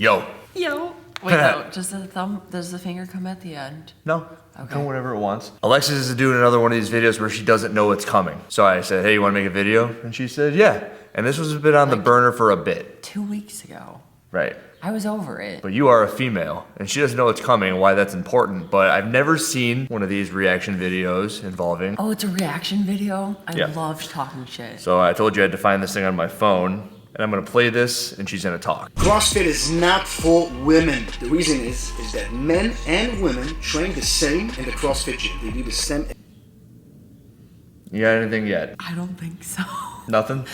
Yo. Yo. Wait, no, does the finger come at the end? No. Okay. Come whenever it wants. Alexis is doing another one of these videos where she doesn't know what's coming. So I said, hey, you want to make a video? And she said, yeah. And this was been on the burner for a bit. 2 weeks ago. Right. I was over it. But you are a female, and she doesn't know what's coming and why that's important. But I've never seen one of these reaction videos involving. Oh, it's a reaction video? I Yeah. love talking shit. So I told you I had to find this thing on my phone, and I'm gonna play this, and she's gonna talk. CrossFit is not for women. The reason is that men and women train the same in the CrossFit gym. They do the same. You got anything yet? I don't think so. Nothing?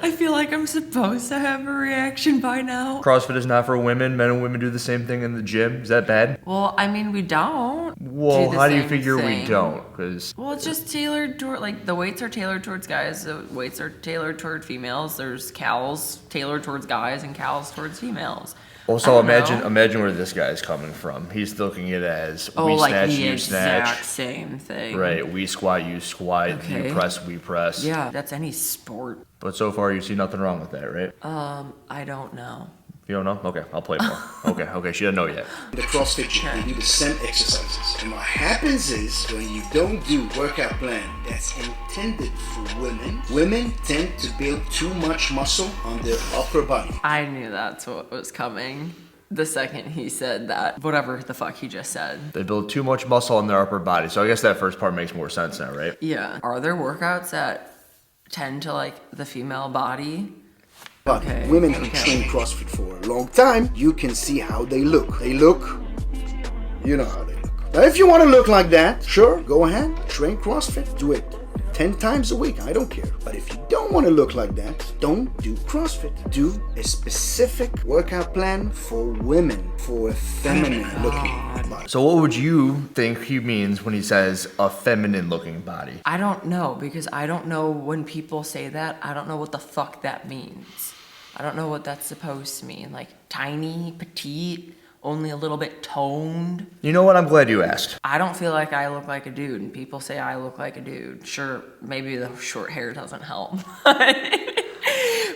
I feel like I'm supposed to have a reaction by now. CrossFit is not for women. Men and women do the same thing in the gym. Is that bad? Well, I mean, we don't. Well, the how do you same figure we thing. don't? Because Well, it's just tailored toward, like, the weights are tailored towards guys, the weights are tailored toward females. There's cows tailored towards guys and cows towards females. also I don't know. imagine where this guy's coming from. He's looking at it as Oh, we like snatch, the you exact snatch. same thing. Right, we squat, you squat, Okay. you press, we press. Yeah, that's any sport. But so far you see nothing wrong with that, right? I don't know. You don't know? Okay, I'll play more. okay, she doesn't know yet. The CrossFit gym, they do the same exercises. And what happens is when you don't do workout plan that's intended for women, women tend to build too much muscle on their upper body. I knew that's what was coming the second he said that. Whatever the fuck he just said. They build too much muscle in their upper body. So I guess that first part makes more sense now, right? Yeah. Are there workouts that tend to, like, the female body? But Okay, women who okay. train CrossFit for a long time, you can see how they look. They look, you know how they look. Now, if you want to look like that, sure, go ahead, train CrossFit, do it 10 times a week, I don't care. But if you don't want to look like that, don't do CrossFit. Do a specific workout plan for women, for a feminine looking body. So what would you think he means when he says a feminine looking body? I don't know, because I don't know when people say that. I don't know what the fuck that means. I don't know what that's supposed to mean. Like, tiny, petite, only a little bit toned. You know what? I'm glad you asked. I don't feel like I look like a dude, and people say I look like a dude. Sure, maybe the short hair doesn't help.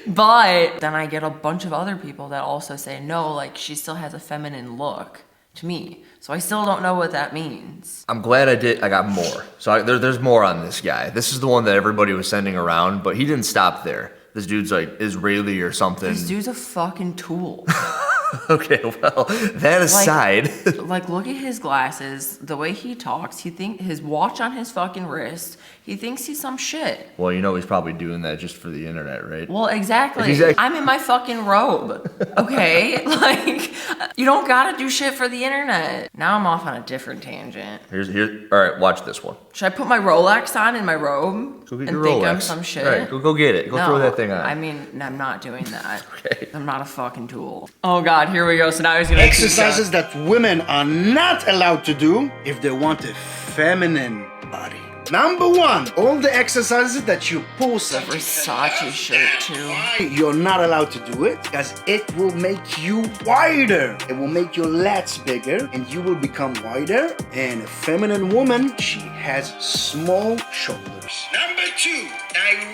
But then I get a bunch of other people that also say, no, like, she still has a feminine look to me. So I still don't know what that means. I'm glad I got more. So there's more on this guy. This is the one that everybody was sending around, but he didn't stop there. This dude's like Israeli or something. This dude's a fucking tool. Okay, well, that aside. Like, look at his glasses, the way he talks. His watch on his fucking wrist. He thinks he's some shit. Well, you know he's probably doing that just for the internet, right? Well, exactly. If he's I'm in my fucking robe, okay? Like, you don't gotta do shit for the internet. Now I'm off on a different tangent. Here. All right, watch this one. Should I put my Rolex on in my robe Go get and your think Rolex. I'm some shit? All right, go get it. Go throw that thing on. I mean, I'm not doing that. Okay. I'm not a fucking tool. Oh God, here we go. So now he's gonna Exercises that women are not allowed to do if they want a feminine body. Number one, all the exercises that you pull such Versace shirt too. you're not allowed to do it because it will make you wider. It will make your lats bigger and you will become wider. And a feminine woman, she has small shoulders. Number two,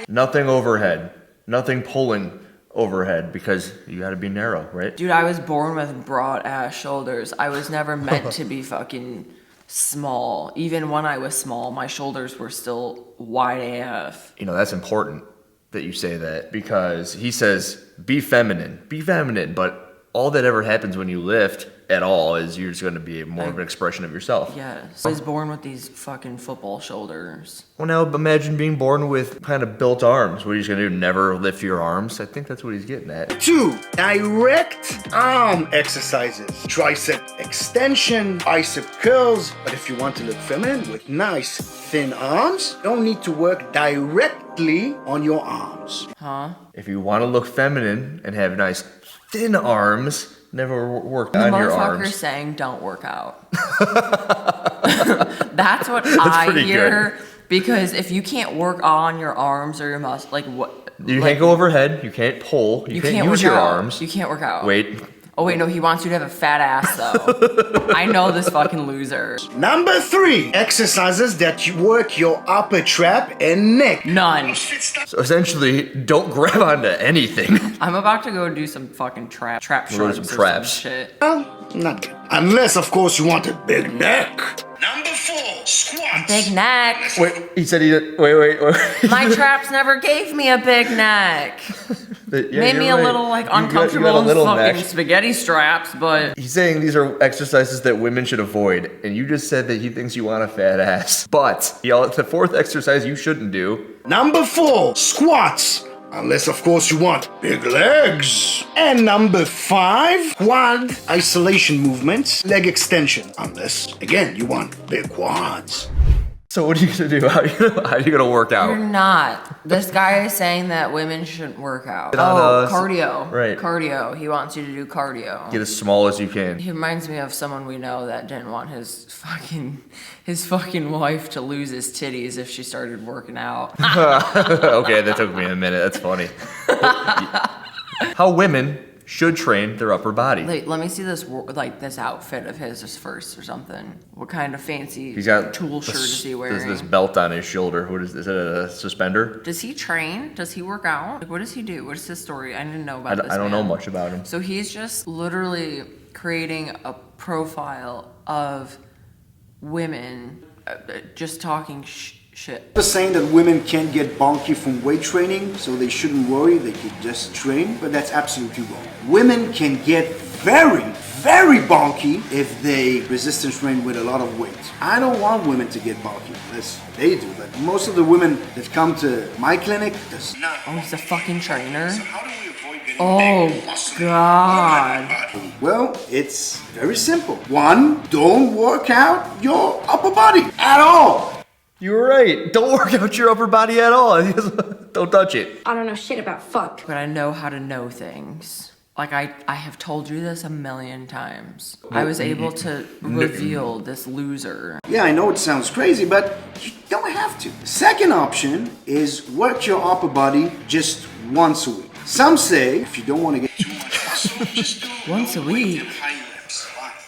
Nothing overhead. Nothing pulling overhead because you gotta be narrow, right? Dude, I was born with broad ass shoulders. I was never meant to be fucking small. Even when I was small, my shoulders were still wide AF. You know, that's important that you say that because he says, be feminine, but all that ever happens when you lift at all is you're just gonna be more of an expression of yourself. Yes. I was born with these fucking football shoulders. Well, now imagine being born with kind of built arms. What are you gonna do? Never lift your arms? I think that's what he's getting at. two, direct arm exercises. Tricep extension, bicep curls. But if you want to look feminine with nice thin arms, you don't need to work directly on your arms. Huh? If you want to look feminine and have nice thin arms, never work The on your motherfucker's arms. saying don't work out. That's what I pretty hear. Because if you can't work on your arms or your muscles, like what? You like, can't go overhead. You can't pull. You can't use work your out. arms. You can't work out. Wait. Oh wait, no, he wants you to have a fat ass though. I know this fucking loser. Number 3, exercises that you work your upper trap and neck. None. So essentially, don't grab onto anything. I'm about to go do some fucking trap We'll do shrugs some or some traps. shit. Well, not good. Unless, of course, you want a big neck. Number 4, squats. Big neck. Wait, he said he did. Wait. My traps never gave me a big neck. Yeah, Made me you're a right. little like You got uncomfortable a in little fucking neck. spaghetti straps, but He's saying these are exercises that women should avoid, and you just said that he thinks you want a fat ass. But the 4th exercise you shouldn't do. Number 4, squats. Unless, of course, you want big legs. And number 5, quad isolation movements, leg extension. Unless, again, you want big quads. So what are you gonna do? How are you gonna work you're out? not. This guy is saying that women shouldn't work out. Get on Oh, a- cardio. right. Cardio. He wants you to do cardio. Get as small as you can. He reminds me of someone we know that didn't want his fucking wife to lose his titties if she started working out. Okay, that took me a minute. That's funny. How women should train their upper body. Wait, let me see this this outfit of his just first or something. What kind of fancy He's got tool shirt is he wearing? This belt on his shoulder. What is it? A suspender? Does he train? Does he work out? Like, what does he do? What is his story? I didn't know about this I don't know man. much about him. So he's just literally creating a profile of women just talking shit. The saying that women can't get bulky from weight training, so they shouldn't worry, they could just train, but that's absolutely wrong. Women can get very bulky if they resistance train with a lot of weight. I don't want women to get bulky, unless they do, but most of the women that come to my clinic does not. Oh, he's a fucking trainer? So how do we avoid getting Oh, big, muscly, God. body? Well, it's very simple. 1, don't work out your upper body at all. You were right. Don't work out your upper body at all. Don't touch it. I don't know shit about fuck. But I know how to know things. Like, I have told you this a million times. I was able to reveal this loser. Yeah, I know it sounds crazy, but you don't have to. Second option is work your upper body just once a week. Some say if you don't want to get too much muscle, just do Once a week? high reps.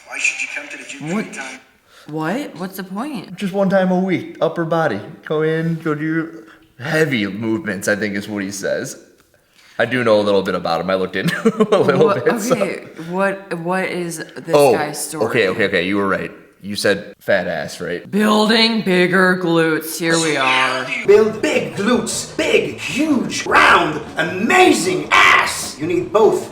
Why should you come to the gym What? 3 times? What? What's the point? Just one time a week, upper body. Go do your heavy movements, I think is what he says. I do know a little bit about him. I looked into a little bit. Okay, what is this guy's story? Okay. You were right. You said fat ass, right? Building bigger glutes. Here we are. Build big glutes, big, huge, round, amazing ass. You need both.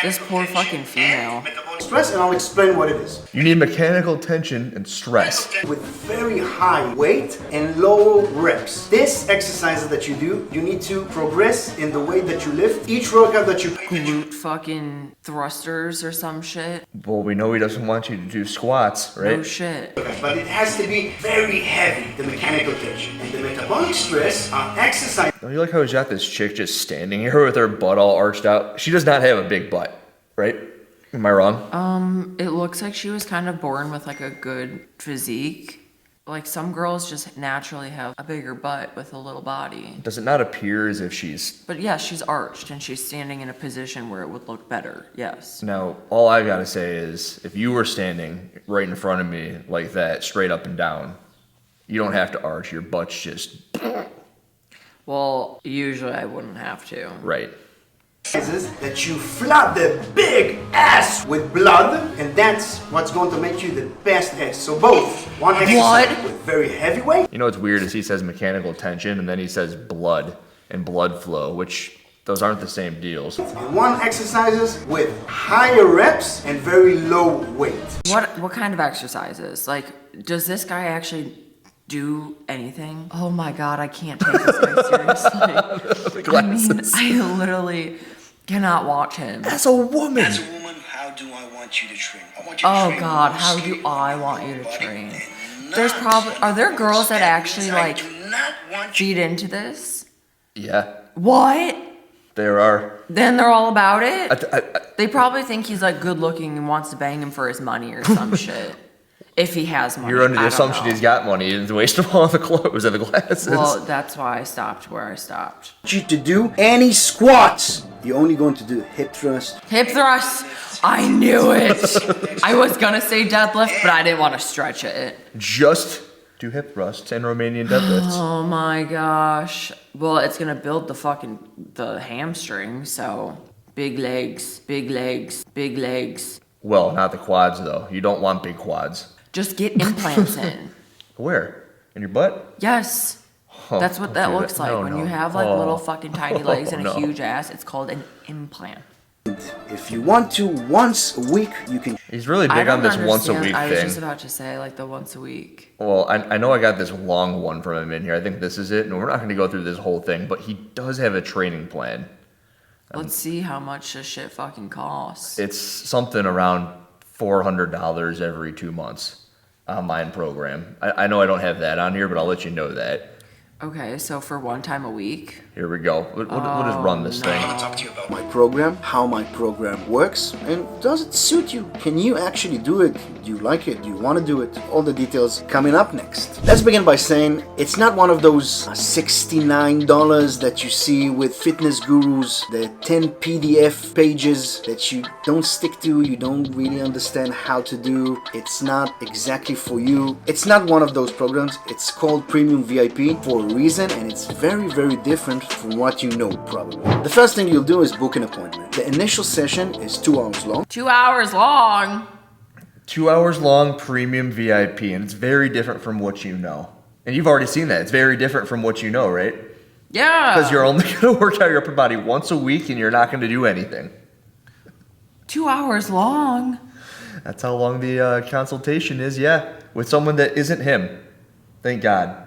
This poor fucking female. Stress, and I'll explain what it is. You need mechanical tension and stress. With very high weight and low reps. This exercise that you do, you need to progress in the way that you lift. Each workout that you Glute fucking thrusters or some shit. Well, we know he doesn't want you to do squats, No right? shit. but it has to be very heavy, the mechanical tension. And the metabolic stress are exercise. Don't you like how he's got this chick just standing here with her butt all arched out? She does not have a big butt, right? Am I wrong? It looks like she was kind of born with like a good physique. Like some girls just naturally have a bigger butt with a little body. Does it not appear as if she's... But yeah, she's arched and she's standing in a position where it would look better. Yes. Now, all I gotta say is, if you were standing right in front of me like that, straight up and down, you don't have to arch. Your butt's just Well, usually I wouldn't have to. right. Is that you flood the big ass with blood, and that's what's going to make you the best ass. So both, one exercise What? with very heavy weight. You know what's weird is he says mechanical tension and then he says blood and blood flow, which those aren't the same deals. And one exercises with higher reps and very low weight. What kind of exercises? Like, does this guy actually do anything? Oh my god, I can't take this guy seriously. Glasses. I literally cannot watch him. As a woman. As a woman, how do I want you to train? I want you to Oh train god, more how do muscularly I with want your you to body train? and There's not probably, are there girls that actually I like do not want you feed into this? Yeah, What? there are. Then they're all about it? I, They probably think he's like good looking and wants to bang him for his money or some shit. If he has money. You're under the I don't assumption know. he's got money and waste of all the clothes and the glasses. Well, that's why I stopped where I stopped. You to do any squats. You're only going to do hip thrust. Hip thrust. I knew it. I was gonna say deadlift, but I didn't want to stretch it. Just do hip thrusts and Romanian deadlifts. Oh my gosh. Well, it's gonna build the hamstring, so big legs, big legs, big legs. Well, not the quads though. You don't want big quads. Just get implants in. Where? In your butt? Yes. Oh, That's what that don't do looks like. No, When no. you have like Oh. little fucking tiny legs and a no. huge ass, it's called an implant. If you want to, once a week, you can. He's really I big on don't this once a understand. week I was thing. just about to say like the once a week. Well, I know I got this long one from him in here. I think this is it. And we're not going to go through this whole thing, but he does have a training plan. Let's see how much this shit fucking costs. It's something around $400 every 2 months. Online program. I know I don't have that on here, but I'll let you know that. Okay, so for one time a week. Here we go. We'll just run this thing. Talk to you about my program, how my program works, and does it suit you? Can you actually do it? Do you like it? Do you want to do it? All the details coming up next. Let's begin by saying it's not one of those $69 that you see with fitness gurus, the 10 PDF pages that you don't stick to, you don't really understand how to do. It's not exactly for you. It's not one of those programs. It's called Premium VIP for a reason, and it's very, very different from what you know, probably. The first thing you'll do is book an appointment. The initial session is 2 hours long. 2 hours long. 2 hours long premium VIP, and it's very different from what you know. And you've already seen that. It's very different from what you know, right? Yeah. Because you're only going to work out your upper body once a week, and you're not going to do anything. 2 hours long. That's how long the consultation is, yeah. With someone that isn't him. Thank God.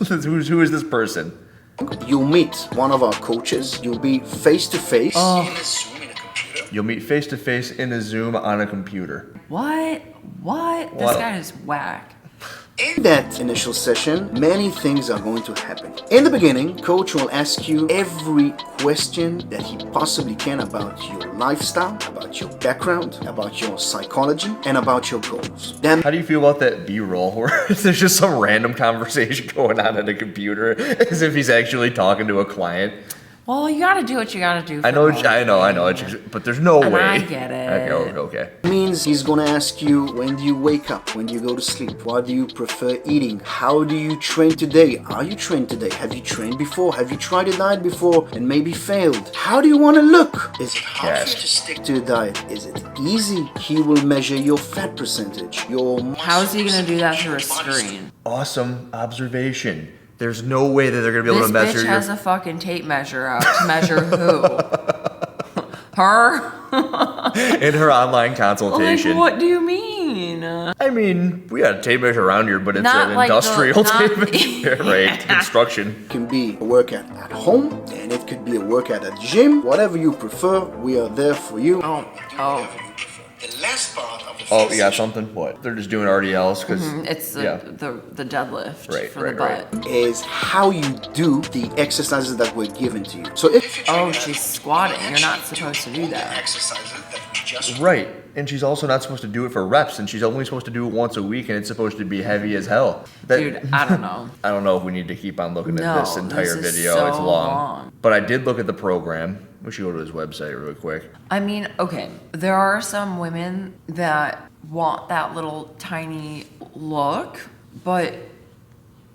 Who is this person? You'll meet one of our coaches. You'll be face to face. You'll meet face to face in a Zoom on a computer. What? This What? guy is whack. In that initial session, many things are going to happen. In the beginning, coach will ask you every question that he possibly can about your lifestyle, about your background, about your psychology, and about your goals. Then How do you feel about that B-roll where there's just some random conversation going on at a computer as if he's actually talking to a client? Well, you gotta do what you gotta do. I know, it's just, but there's no And way. I get it. Okay. means he's gonna ask you, when do you wake up? When do you go to sleep? What do you prefer eating? How do you train today? Are you trained today? Have you trained before? Have you tried a diet before and maybe failed? How do you want to look? Is it hard for you to stick to a diet? Is it easy? He will measure your fat percentage, your How is he gonna do that through a screen? Awesome observation. There's no way that they're going to be able This to measure bitch your... has a fucking tape measure out to measure who? Her? in her online Like, consultation. what do you mean? I mean, we got a tape measure around here, but it's Not an like industrial not- tape measure, right? Construction. can be a workout at home, and it could be a workout at the gym. Whatever you prefer, we are there for you. Oh. The last part of the Oh, you got something? What? They're just doing RDLs because It's the deadlift Right, for the right. butt. is how you do the exercises that were given to you. So if Oh, she's squatting. You're not supposed to do that. exercises that we just right, and she's also not supposed to do it for reps, and she's only supposed to do it once a week, and it's supposed to be heavy as hell. That- Dude, I don't know. I don't know if we need to keep on looking No, at this entire this is video. so It's long. long. But I did look at the program. We should go to his website really quick. I mean, okay, there are some women that want that little tiny look, but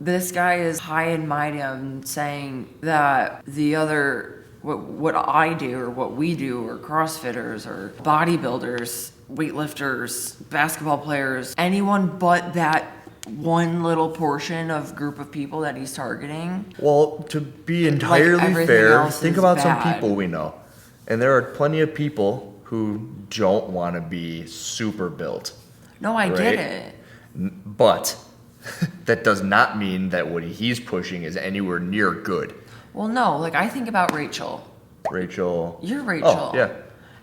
this guy is high and mighty on saying that the other, what I do or what we do, or CrossFitters or bodybuilders, weightlifters, basketball players, anyone but that one little portion of group of people that he's targeting. Well, to be entirely everything fair, else think is about some bad. people we know. And there are plenty of people who don't want to be super built. No, I Right. get it. But that does not mean that what he's pushing is anywhere near good. Well, no, like I think about Rachel. Rachel. You're Rachel. Oh, yeah.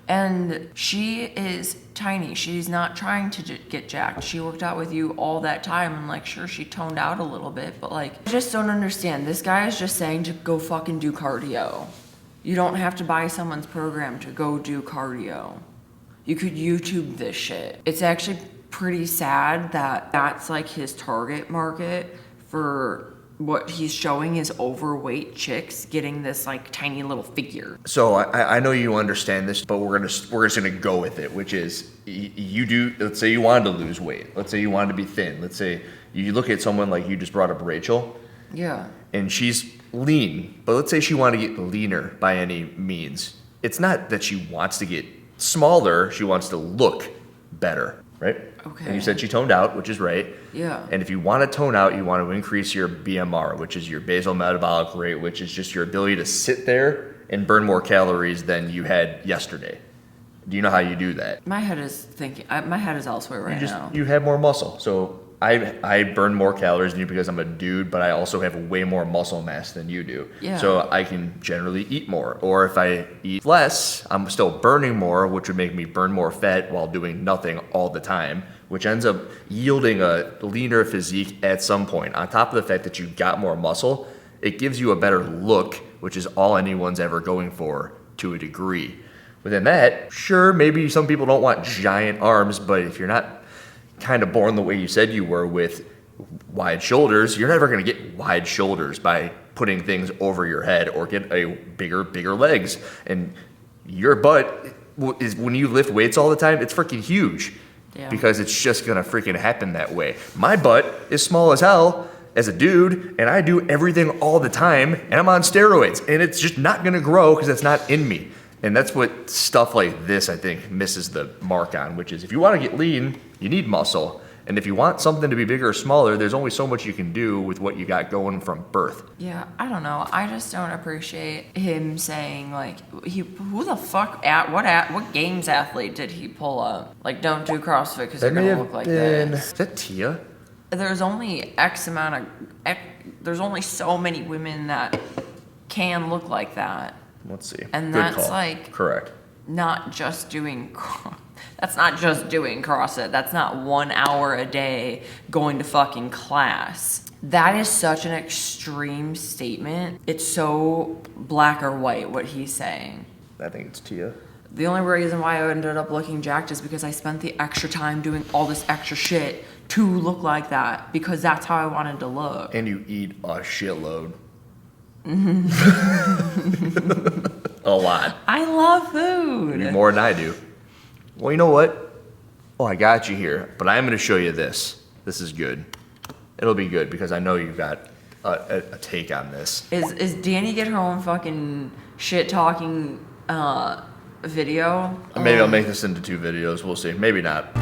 And she is tiny. She's not trying to get jacked. She worked out with you all that time, and like, sure, she toned out a little bit, but like, I just don't understand. This guy is just saying to go fucking do cardio. You don't have to buy someone's program to go do cardio. You could YouTube this shit. It's actually pretty sad that that's like his target market for what he's showing is overweight chicks getting this like tiny little figure. So I know you understand this, but we're just gonna go with it, which is you do. Let's say you wanted to lose weight. Let's say you wanted to be thin. Let's say you look at someone like you just brought up, Rachel. Yeah. And she's lean, but let's say she wanted to get leaner by any means. It's not that she wants to get smaller; she wants to look better, right? Okay. And you said she toned out, which is right. Yeah. And if you want to tone out, you want to increase your BMR, which is your basal metabolic rate, which is just your ability to sit there and burn more calories than you had yesterday. Do you know how you do that? My head is thinking. My head is elsewhere right now. You have more muscle. So I burn more calories than you because I'm a dude, but I also have way more muscle mass than you do. Yeah. So I can generally eat more. Or if I eat less, I'm still burning more, which would make me burn more fat while doing nothing all the time, which ends up yielding a leaner physique at some point. On top of the fact that you got more muscle, it gives you a better look, which is all anyone's ever going for to a degree. Within that, sure, maybe some people don't want giant arms, but if you're not kind of born the way you said you were with wide shoulders, you're never going to get wide shoulders by putting things over your head or get a bigger legs. And your butt is, when you lift weights all the time, it's freaking huge. Yeah. Because it's just going to freaking happen that way. My butt is small as hell as a dude, and I do everything all the time, and I'm on steroids, and it's just not going to grow because it's not in me. And that's what stuff like this, I think, misses the mark on, which is if you want to get lean, you need muscle. And if you want something to be bigger or smaller, there's only so much you can do with what you got going from birth. Yeah, I don't know. I just don't appreciate him saying like who the fuck what games athlete did he pull up? Like, don't do CrossFit because you're gonna look like this. Is that Tia? There's only there's only so many women that can look like that. Let's see. And Good that's call. like Correct. not just doing that's not just doing CrossFit. That's not 1 hour a day going to fucking class. That is such an extreme statement. It's so black or white what he's saying. I think it's Tia. The only reason why I ended up looking jacked is because I spent the extra time doing all this extra shit to look like that, because that's how I wanted to look. And you eat a shitload. A lot. I love food. More than I do. Well, you know what? Oh, I got you here. But I'm going to show you this. This is good. It'll be good because I know you've got a take on this. Is Danny get her own fucking shit talking video? Maybe I'll make this into 2 videos. We'll see. Maybe not.